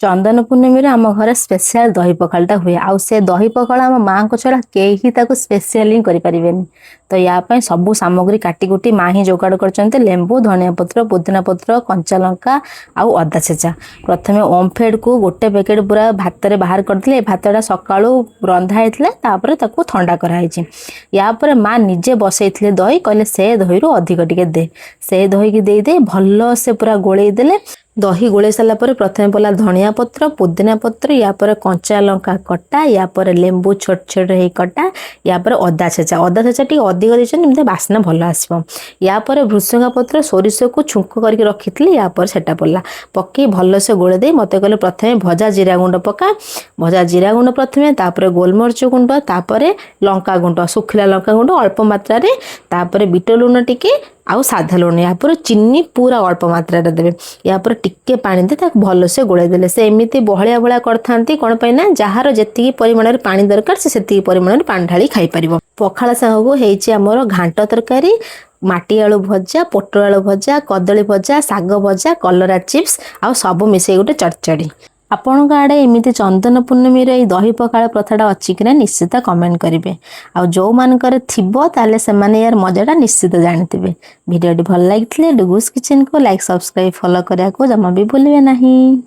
चंदन पूर्णिमी आम घर स्पेशल दही पखालटा हुए आउ से दही पखाल आम माँ को छड़ा कहीं स्पेशल ही करें। तो यापाई सबू सामग्री काटिकुटी माँ ही जोगाड़ कर लेंबू धनिया पत्र पुदीना पत्र कंचा लंका आउ अदा छेचा। प्रथम ओमफेड को गोटे पैकेट पूरा भात रे बाहर करते भातटा सका रंधा होता थंडा कराई। यापर माँ निजे बसई दही कहले से दही अधिक टिके दे से दही की दे भल से पूरा गोले देले। दही गोले सारा प्रथम पड़ा धनिया पत्र पुदीना पत्र यापर कंचा लंका कटा यापर लेंबू छोट छोट हो कटा यापर अदा छेचा टी अधिक देते बास्ना भल आसो। यापर भृसंगा पत्र सोरिष को छुंक करके रखी यापर सेटा पड़ा पकई भलसे गोले दे मत कहले प्रथम भजा जीरा गुंड पका भजा जीरा गुंड प्रथम तापर गोलमरिच गुंड तापर लंका गुंड सुखिला लंका गुंड अल्प मात्रा तापर बीट लुण टिके आउ साधा लुण यापर चीनी पूरा अल्प मात्रा देवे यापर टिके पानी दे भलसे गोले देले से एमती बहलिया बहलिया करथांती कौन पाई ना जार जेतिकी परिमाण पानी दरकार से परिमाण पानी ढाली खाई परिबो। पखाला सागु हेछि हमर घांट तरकारी माटी आलू भजा पोटल आलू भजा कदली भजा साग भजा कलरा चिप्स आउ सब मिसई गोटे चटचड़ी। आपण आड़े एमती चंदन पूर्णिमी दही पखाल प्रथाटा अच्छी कि निश्चित कमेंट करेंगे। आ जो मानकर थिबो ताले से माने यार मजाटा निश्चित जानिथिबे। वीडियोटी भल लगी डुगुस किचन को लाइक सब्सक्राइब फॉलो करिया को जमा भी भूलिए नहीं।